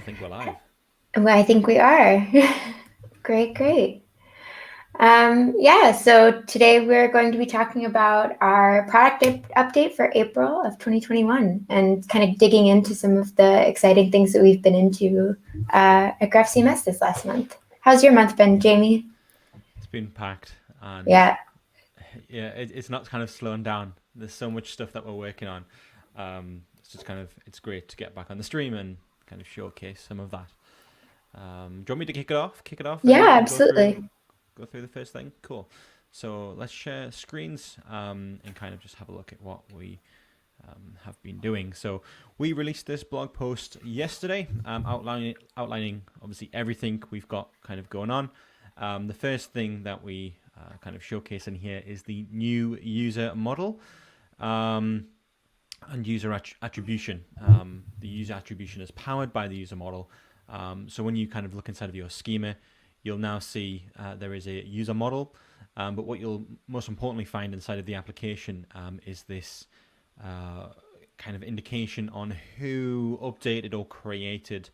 I think we're live. Well, I think we are. Great, great. Yeah, so today we're going to be talking about our product update for April of 2021 and kind of digging into some of the exciting things that we've been into at GraphCMS this last month. How's your month been, Jamie? It's been packed, and Yeah, yeah, it's not kind of slowing down. There's so much stuff that we're working on. It's just kind of it's great to get back on the stream and kind of showcase some of that. Do you want me to kick it off? Kick it off yeah, and absolutely. go through the first thing. Cool. So let's share screens and kind of just have a look at what we have been doing. So we released this blog post yesterday, outlining obviously everything we've got kind of going on. The first thing that we kind of showcase in here is the new user model and user attribution. The user attribution is powered by the user model. So when you kind of look inside of your schema, you'll now see there is a user model. But what you'll most importantly find inside of the application is this kind of indication on who updated or created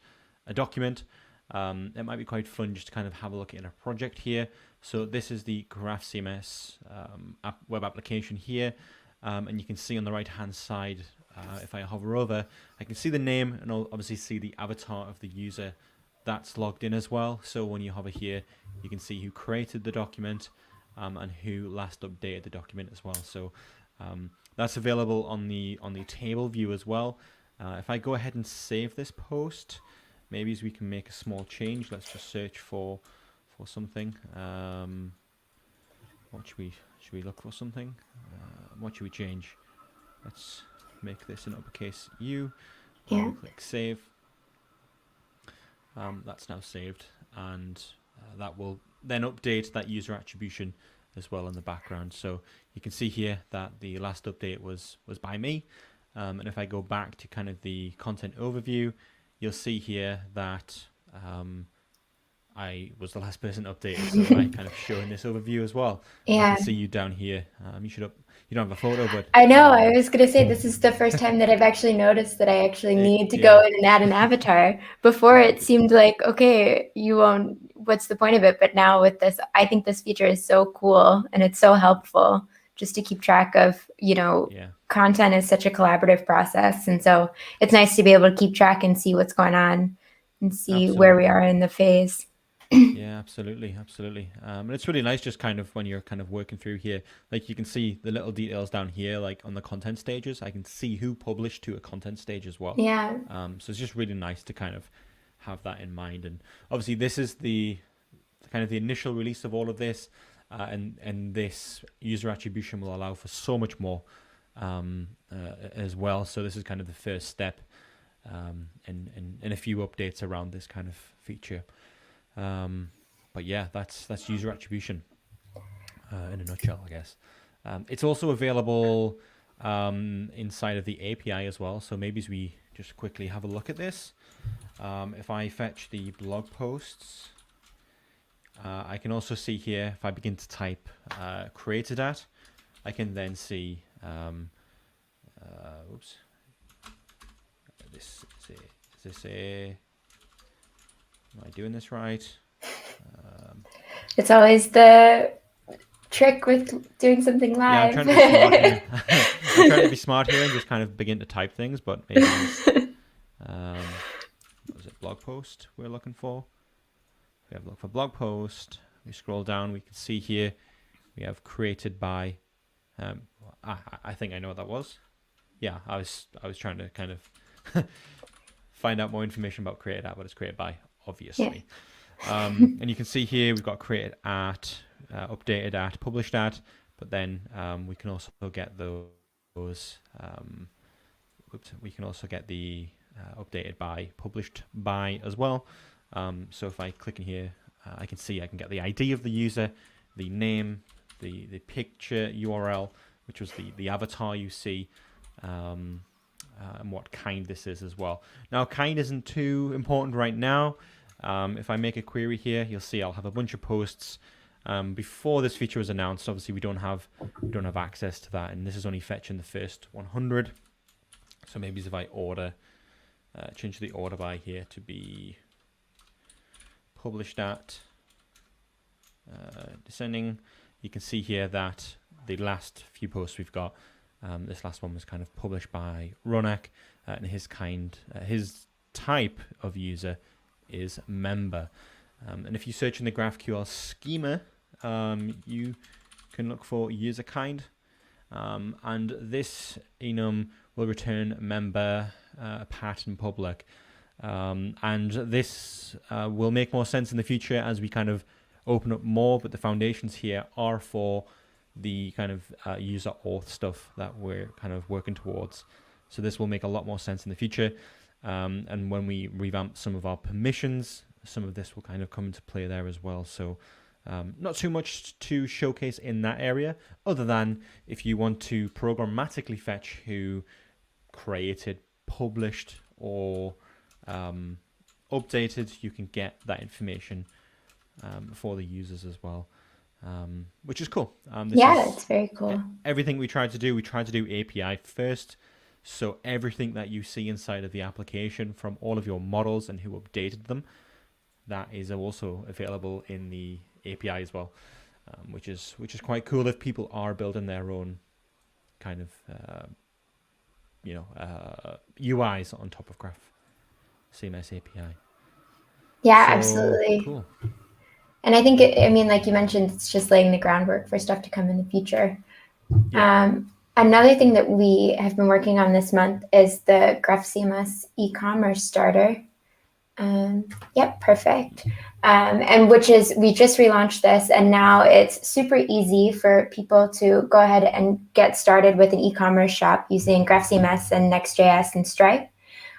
a document. It might be quite fun just to kind of have a look at a project here. So this is the GraphCMS web application here. And you can see on the right hand side, if I hover over, I can see the name and I'll obviously see the avatar of the user that's logged in as well. So when you hover here, you can see who created the document and who last updated the document as well. So that's available on the table view as well. If I go ahead and save this post, maybe as we can make a small change. Let's just search for something. What should we look for something? What should we change? Let's make this an uppercase U. Yeah. Click save. That's now saved, and that will then update that user attribution as well in the background. So you can see here that the last update was by me. And if I go back to kind of the content overview, you'll see here that I was the last person updated. So I kind of show in this overview as well. I can Yeah. see you down here. You don't have a photo, but I know. I was going to say this is the first time that I've actually noticed that I actually need to go yeah, in and add an avatar. Before it seemed like, okay, you won't, what's the point of it? But now with this, I think this feature is so cool and it's so helpful just to keep track of, yeah, content is such a collaborative process. And so it's nice to be able to keep track and see what's going on and see where we absolutely. are in the phase. Yeah, absolutely, absolutely. And it's really nice just kind of when you're kind of working through here, like you can see the little details down here, like on the content stages. I can see who published to a content stage as well. Yeah. So it's just really nice to kind of have that in mind. And obviously, this is the kind of the initial release of all of this, and this user attribution will allow for so much more as well. So this is kind of the first step, and a few updates around this kind of feature. But yeah, that's user attribution in a nutshell, I guess. It's also available inside of the API as well. So maybe as we just quickly have a look at this, if I fetch the blog posts, I can also see here if I begin to type created at, I can then see. Oops. Is this a? Am I doing this right? It's always the trick with doing something Yeah, I'm live. trying to be smart here. I'm trying to be smart here and just kind of begin to type things, but maybe what was it, blog post we're looking for? We have a look for blog post. We scroll down, we can see here we have created by. I think I know what that was. Yeah, I was trying to kind of find out more information about created at, but it's created by, Yeah. obviously. And you can see here we've got created at, updated at, published at, but then we can also get those. We can also get the updated by, published by as well. So if I click in here, I can get the ID of the user, the name, the picture URL, which was the avatar you see, and what kind this is as well. Now, kind isn't too important right now. If I make a query here, you'll see I'll have a bunch of posts. Before this feature was announced, obviously we don't have access to that, and this is only fetching the first 100. So maybe if I order change the order by here to be published at descending. You can see here that the last few posts we've got, this last one was kind of published by Ronak, and his type of user is member. And if you search in the GraphQL schema, you can look for user kind, and this enum will return member, pattern public, and this will make more sense in the future as we kind of open up more, but the foundations here are for the kind of user auth stuff that we're kind of working towards. So this will make a lot more sense in the future, and when we revamp some of our permissions, some of this will kind of come into play there as well. So not too much to showcase in that area, other than if you want to programmatically fetch who created, published, or updated, you can get that information for the users as well, which is cool. It's very cool. Everything we tried to do API first. So everything that you see inside of the application from all of your models and who updated them, that is also available in the API as well, which is quite cool if people are building their own kind of UIs on top of GraphCMS API. Yeah, So, absolutely. Cool. And I think, like you mentioned, it's just laying the groundwork for stuff to come in the future. Yeah. Another thing that we have been working on this month is the GraphCMS Ecommerce Starter. Perfect. And we just relaunched this, and now it's super easy for people to go ahead and get started with an e-commerce shop using GraphCMS and Next.js and Stripe.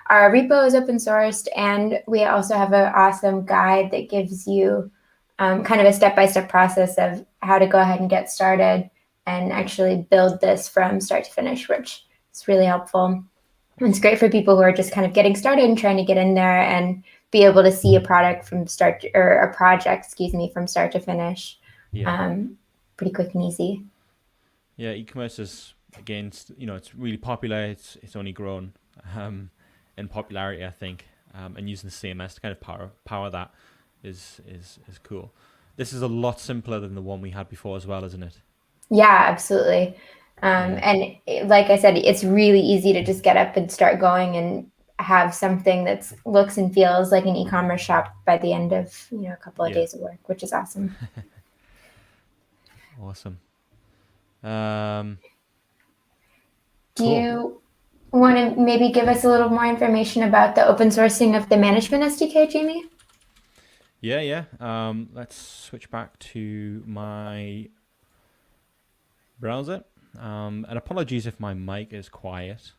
Our repo is open sourced, and we also have an awesome guide that gives you kind of a step-by-step process of how to go ahead and get started and actually build this from start to finish, which is really helpful. And it's great for people who are just kind of getting started and trying to get in there and be able to see a project from start from start to finish. Pretty quick and easy. Yeah, e-commerce is, again, it's really popular. It's only grown in popularity, I think, and using the CMS to kind of power that is cool. This is a lot simpler than the one we had before as well, isn't it? Yeah, absolutely. And like I said, it's really easy to just get up and start going and have something that looks and feels like an e-commerce shop by the end of a couple of days of work, which is awesome. Awesome. Do you want to maybe give us a little more information about the open sourcing of the management SDK, Jamie? Yeah. Let's switch back to my browser. And apologies if my mic is quiet.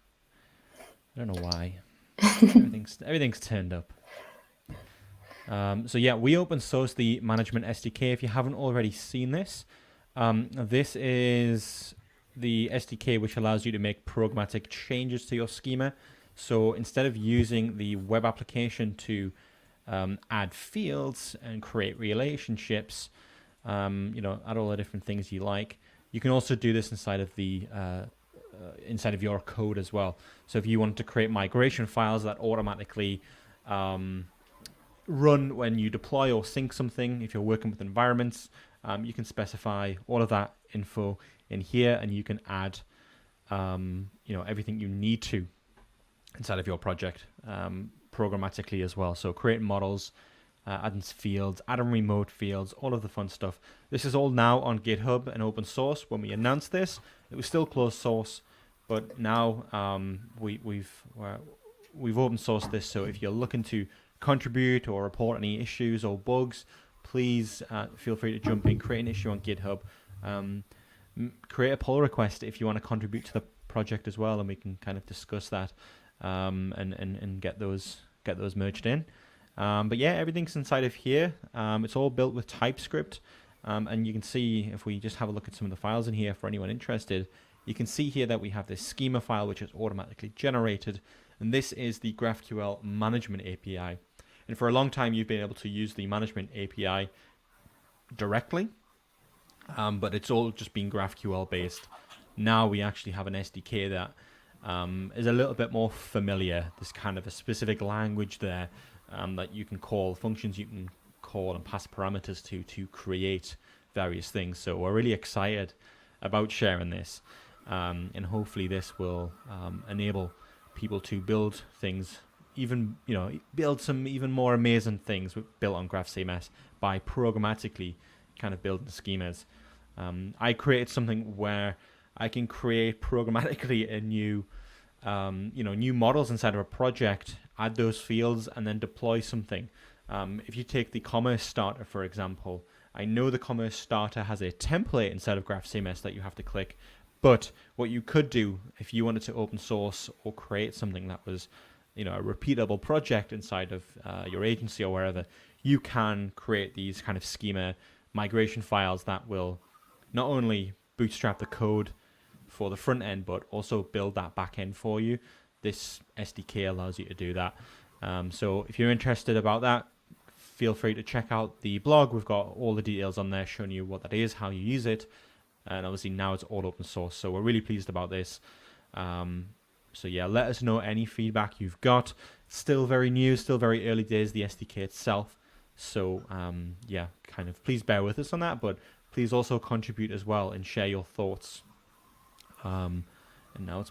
I don't know why. Everything's turned up. We open source the management SDK. If you haven't already seen this, this is the SDK which allows you to make programmatic changes to your schema. So instead of using the web application to add fields and create relationships, add all the different things you like, you can also do this inside of the inside of your code as well. So if you want to create migration files that automatically run when you deploy or sync something, if you're working with environments, you can specify all of that info in here, and you can add everything you need to inside of your project programmatically as well. So creating models, adding fields, adding remote fields, all of the fun stuff. This is all now on GitHub and open source. When we announced this, it was still closed source, but now we've open sourced this. So if you're looking to contribute or report any issues or bugs, please feel free to jump in, create an issue on GitHub, create a pull request if you want to contribute to the project as well, and we can kind of discuss that and get those merged in. But yeah, everything's inside of here. It's all built with TypeScript, and you can see, if we just have a look at some of the files in here for anyone interested, you can see here that we have this schema file which is automatically generated, and this is the GraphQL management API. And for a long time you've been able to use the management API directly, but it's all just been GraphQL based. Now we actually have an SDK that is a little bit more familiar. There's kind of a specific language there that you can call, functions you can call and pass parameters to create various things. So we're really excited about sharing this, and hopefully this will enable people to build things, even build some even more amazing things built on GraphCMS by programmatically kind of building schemas. I created something where I can create programmatically a new new models inside of a project, add those fields, and then deploy something. If you take the Commerce Starter, for example, I know the Commerce Starter has a template inside of GraphCMS that you have to click, but what you could do if you wanted to open source or create something that was a repeatable project inside of your agency or wherever, you can create these kind of schema migration files that will not only bootstrap the code for the front end, but also build that back end for you. This SDK allows you to do that. So if you're interested about that, feel free to check out the blog. We've got all the details on there showing you what that is, how you use it. And obviously now it's all open source. So we're really pleased about this. So yeah, let us know any feedback you've got. Still very new, still very early days, the SDK itself. So yeah, kind of please bear with us on that, but please also contribute as well and share your thoughts. And now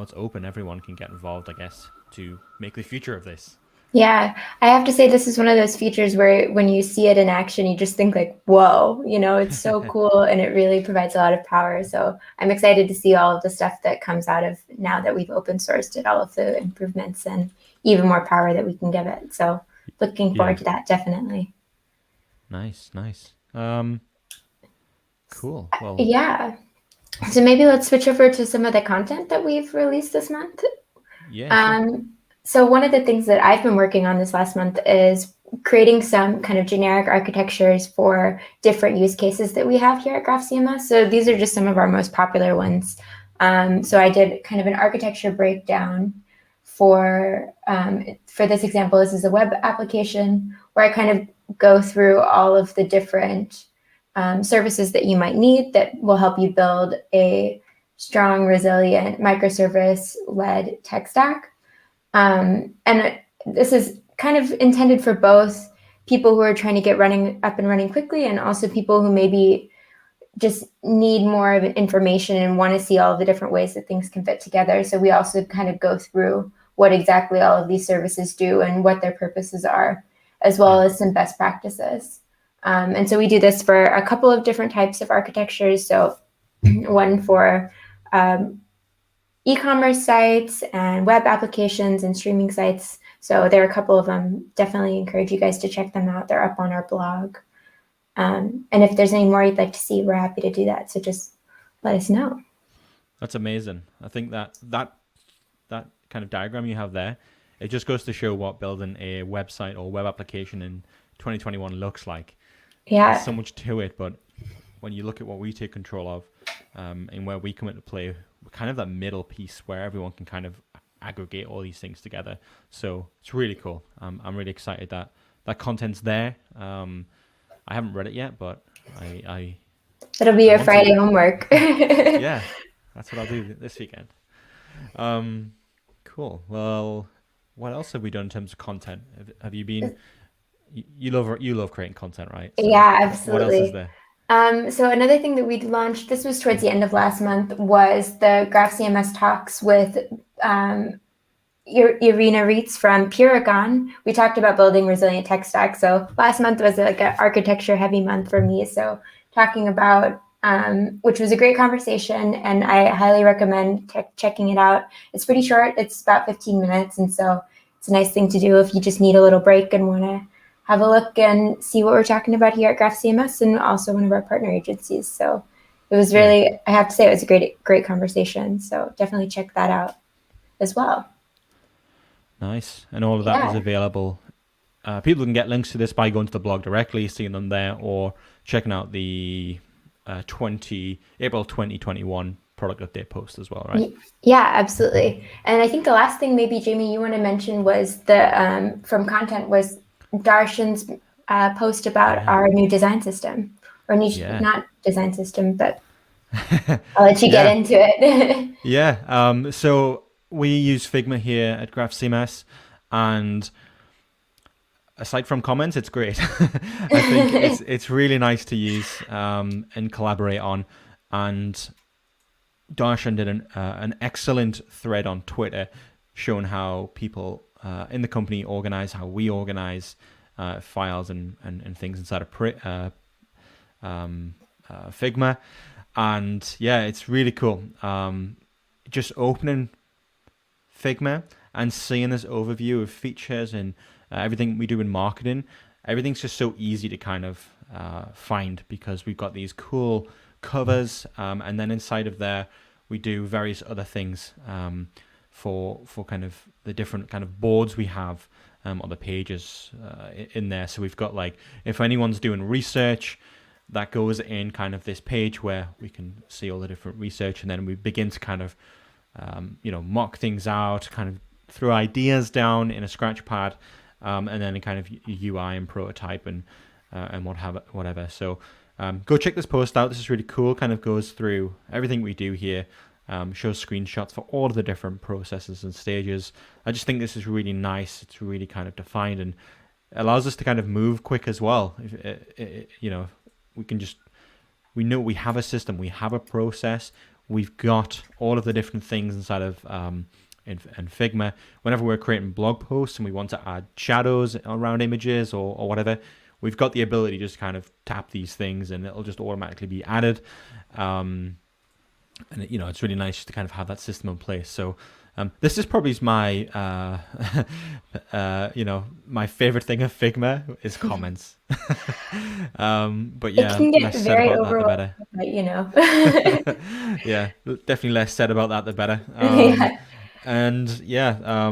it's open. Everyone can get involved, I guess, to make the future of this. Yeah, I have to say this is one of those features where when you see it in action, you just think like, whoa, it's so cool, and it really provides a lot of power. So I'm excited to see all of the stuff that comes out of now that we've open sourced it, all of the improvements and even more power that we can give it. So looking forward to that, definitely. Nice. Cool. Well, yeah. So maybe let's switch over to some of the content that we've released this month. Yeah. Sure. So one of the things that I've been working on this last month is creating some kind of generic architectures for different use cases that we have here at GraphCMS. So these are just some of our most popular ones. So I did kind of an architecture breakdown for this example. This is a web application where I kind of go through all of the different services that you might need that will help you build a strong, resilient, microservice-led tech stack. And this is kind of intended for both people who are trying to get up and running quickly, and also people who maybe just need more of information and want to see all of the different ways that things can fit together. So we also kind of go through what exactly all of these services do and what their purposes are, as well as some best practices. And so we do this for a couple of different types of architectures. So one for e-commerce sites and web applications and streaming sites. So there are a couple of them. Definitely encourage you guys to check them out. They're up on our blog. And if there's any more you'd like to see, we're happy to do that. So just let us know. That's amazing. I think that kind of diagram you have there, it just goes to show what building a website or web application in 2021 looks like. Yeah. There's so much to it, but when you look at what we take control of and where we come into play, we're kind of that middle piece where everyone can kind of aggregate all these things together. So it's really cool. I'm really excited that content's there. I haven't read it yet, but It'll be your Friday homework. Yeah, that's what I'll do this weekend. Cool. Well, what else have we done in terms of content? Have you been? You love creating content, right? So yeah, absolutely. What else is there? So another thing that we launched, this was towards the end of last month, was the GraphCMS talks with Irina Reitz from Puragon. We talked about building resilient tech stack. So last month was like an architecture heavy month for me. So talking about, which was a great conversation, and I highly recommend checking it out. It's pretty short. It's about 15 minutes. And so it's a nice thing to do if you just need a little break and want to have a look and see what we're talking about here at GraphCMS, and also one of our partner agencies. So it was really, I have to say, it was a great conversation. So definitely check that out as well. Nice. And all of that is available. People can get links to this by going to the blog directly, seeing them there, or checking out the April 2021 product update post as well, right? Yeah, absolutely. And I think the last thing maybe, Jamie, you want to mention was the from content was Darshan's post about our new design system, or not design system, but I'll let you get into it. So we use Figma here at GraphCMS, and aside from comments, it's great. I think it's really nice to use and collaborate on. And Darshan did an excellent thread on Twitter showing how people in the company organize, how we organize files and things inside of Figma. And yeah, it's really cool. Just opening Figma and seeing this overview of features and everything we do in marketing, everything's just so easy to kind of find because we've got these cool covers, and then inside of there we do various other things for kind of the different kind of boards we have on the pages in there. So we've got, like, if anyone's doing research, that goes in kind of this page where we can see all the different research, and then we begin to kind of mock things out, kind of throw ideas down in a scratch pad, and then in kind of UI and prototype and whatever. So go check this post out. This is really cool. Kind of goes through everything we do here, shows screenshots for all of the different processes and stages. I just think this is really nice. It's really kind of defined and allows us to kind of move quick as well. We know we have a system, we have a process, we've got all of the different things inside of in Figma. Whenever we're creating blog posts and we want to add shadows around images or whatever, we've got the ability to just kind of tap these things and it'll just automatically be added. And it's really nice to kind of have that system in place. So this is probably my my favorite thing of Figma is comments. But yeah, it can get less said very about that, overwhelming, the better. Yeah, definitely less said about that, the better. Yeah. And yeah,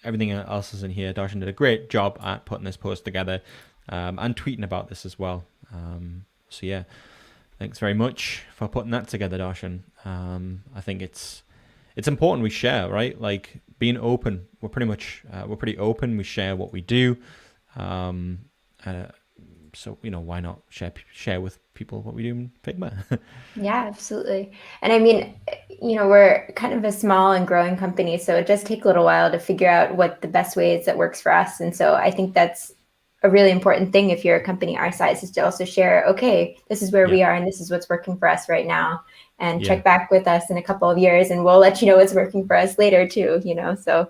everything else is in here. Darshan did a great job at putting this post together and tweeting about this as well. So yeah, thanks very much for putting that together, Darshan. I think it's important we share, right? Like, being open. We're pretty open. We share what we do. So why not share with people what we do in Figma? Yeah, absolutely. And I mean, we're kind of a small and growing company, so it does take a little while to figure out what the best way is that works for us. And so I think that's a really important thing if you're a company our size, is to also share, okay, this is where we are and this is what's working for us right now. And check back with us in a couple of years and we'll let you know what's working for us later too, So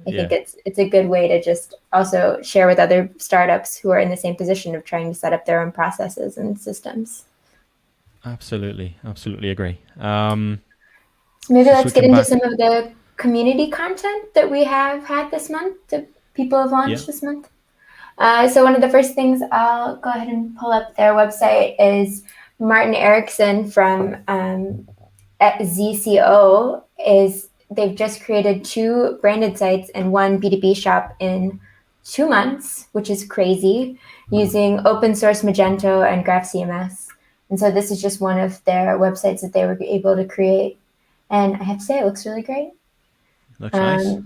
I think it's a good way to just also share with other startups who are in the same position of trying to set up their own processes and systems. Absolutely agree. So maybe let's get into some of the community content that we have had this month, that people have launched this month. So one of the first things, I'll go ahead and pull up their website, is Martin Erickson from at ZCO. They've just created 2 branded sites and 1 B2B shop in 2 months, which is crazy, using open source Magento and GraphCMS. And so this is just one of their websites that they were able to create. And I have to say, it looks really great. Looks nice.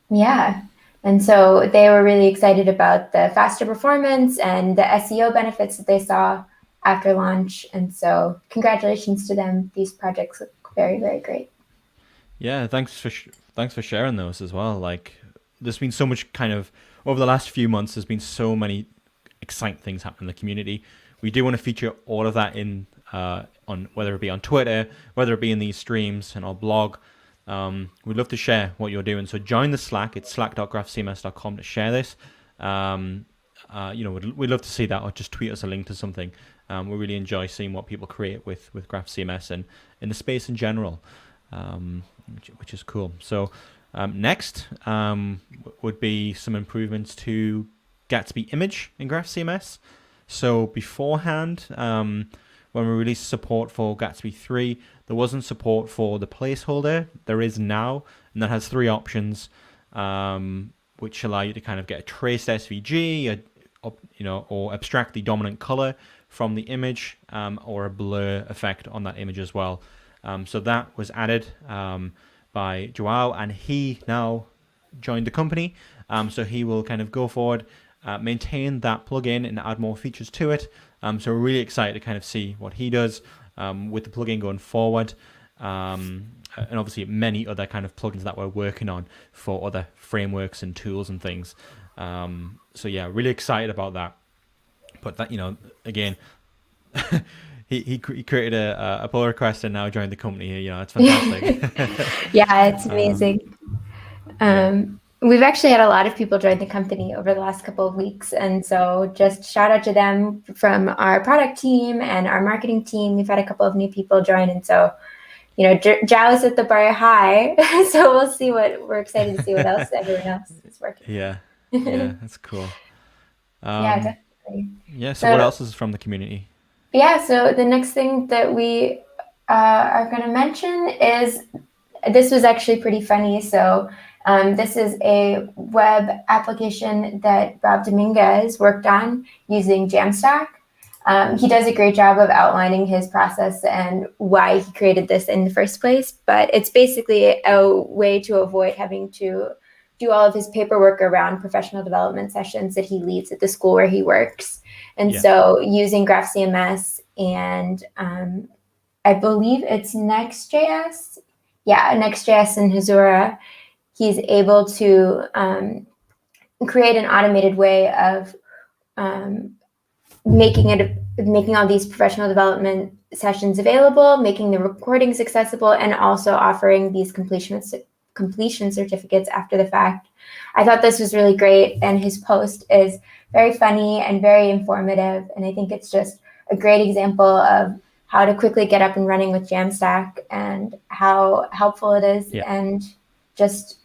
Yeah. And so they were really excited about the faster performance and the SEO benefits that they saw after launch. And so congratulations to them. These projects look very, very great. Yeah, thanks for sharing those as well. Like, there's been so much kind of over the last few months. There's been so many exciting things happening in the community. We do want to feature all of that in on whether it be on Twitter, whether it be in these streams and our blog. We'd love to share what you're doing. So join the Slack. It's slack.graphcms.com to share this. We'd love to see that, or just tweet us a link to something. We really enjoy seeing what people create with GraphCMS and in the space in general. Which is cool. So next would be some improvements to Gatsby image in GraphCMS. So beforehand, when we released support for Gatsby 3, there wasn't support for the placeholder. There is now, and that has 3 options, which allow you to kind of get a traced SVG, or abstract the dominant color from the image, or a blur effect on that image as well. So that was added by Joao, and he now joined the company. So he will kind of go forward, maintain that plugin and add more features to it. So we're really excited to kind of see what he does with the plugin going forward. And and obviously many other kind of plugins that we're working on for other frameworks and tools and things. So yeah, really excited about that. But that, again, he created a pull request and now joined the company. It's fantastic. Yeah, it's amazing. Yeah. We've actually had a lot of people join the company over the last couple of weeks. And so just shout out to them from our product team and our marketing team. We've had a couple of new people join. And so, Jow is at the bar high. So we'll see we're excited to see what else everyone else is working. Yeah, that's cool. Yeah, definitely. Yeah, so what else is from the community? Yeah, so the next thing that we are going to mention is, this was actually pretty funny. So this is a web application that Rob Dominguez worked on using Jamstack. He does a great job of outlining his process and why he created this in the first place, but it's basically a way to avoid having to do all of his paperwork around professional development sessions that he leads at the school where he works. And so using GraphCMS and I believe it's Next.js. Yeah, Next.js and Hazura, he's able to create an automated way of making all these professional development sessions available, making the recordings accessible, and also offering these completion certificates after the fact. I thought this was really great, and his post is very funny and very informative, and I think it's just a great example of how to quickly get up and running with Jamstack and how helpful it is, and just,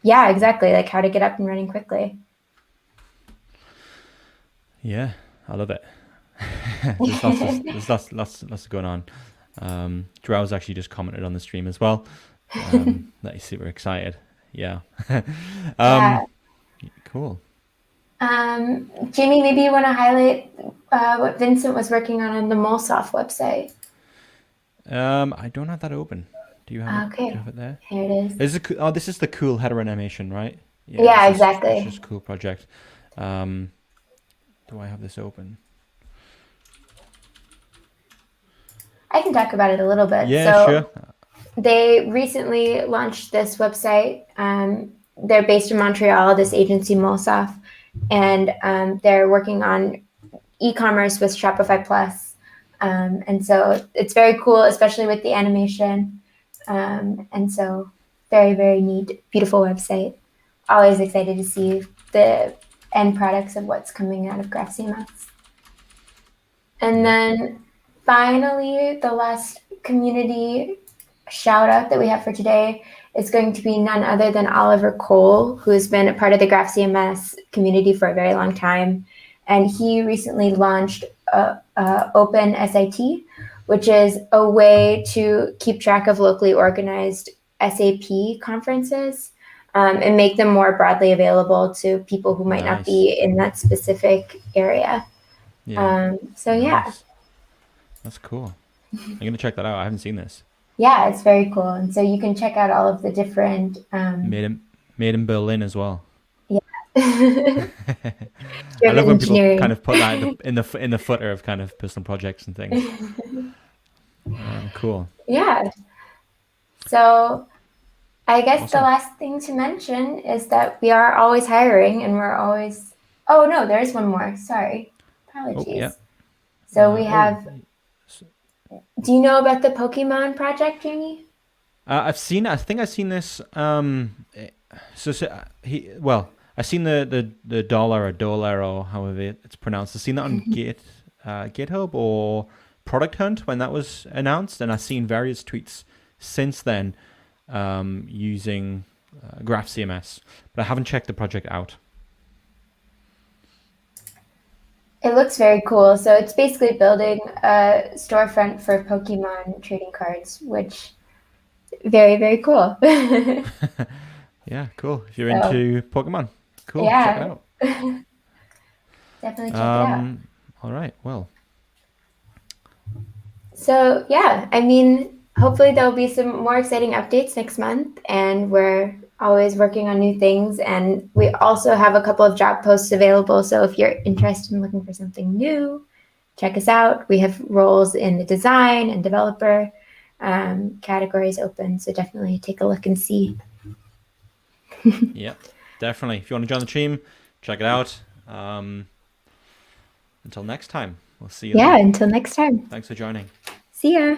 exactly, like how to get up and running quickly. Yeah, I love it. There's lots going on. Drow's actually just commented on the stream as well. That he's super excited. Yeah. Cool. Jamie, maybe you want to highlight what Vincent was working on the MuleSoft website. I don't have that open. Do you have, do you have it there? Here it is. This is the cool header animation, right? Yeah, exactly. It's just a cool project. Do I have this open? I can talk about it a little bit. Yeah, sure. They recently launched this website. They're based in Montreal, this agency MuleSoft, and they're working on e-commerce with Shopify Plus. And so it's very cool, especially with the animation. And so very, very neat, beautiful website. Always excited to see the end products of what's coming out of GraphCMS. And then finally, the last community shout out that we have for today is going to be none other than Oliver Cole, who has been a part of the GraphCMS community for a very long time. And he recently launched Open SIT, which is a way to keep track of locally organized SAP conferences and make them more broadly available to people who might not be in that specific area. That's cool. I'm going to check that out. I haven't seen this. Yeah, it's very cool. And so you can check out all of the different... Made in Berlin as well. Yeah. I love when people kind of put that in the footer of kind of personal projects and things. Cool. Yeah. So I guess the last thing to mention is that we are always hiring, and we're always... Oh, no, there's one more. Sorry. Apologies. Oh, yeah. So we have... Do you know about the Pokemon project, Jamie? I've seen. I think I've seen this. I've seen the dollar or however it's pronounced. I've seen that on GitHub or Product Hunt when that was announced, and I've seen various tweets since then using GraphCMS, but I haven't checked the project out. It looks very cool. So it's basically building a storefront for Pokemon trading cards, which very, very cool. Yeah, cool. If you're into Pokemon, cool. Check it out. Definitely check it out. All right. Well. So yeah, I mean, hopefully there'll be some more exciting updates next month, and we're always working on new things, and we also have a couple of job posts available. So if you're interested in looking for something new, check us out. We have roles in the design and developer categories open. So definitely take a look and see. Yeah, definitely. If you want to join the team, check it out. Until next time, we'll see you Yeah, then. until next time. Thanks for joining. See ya.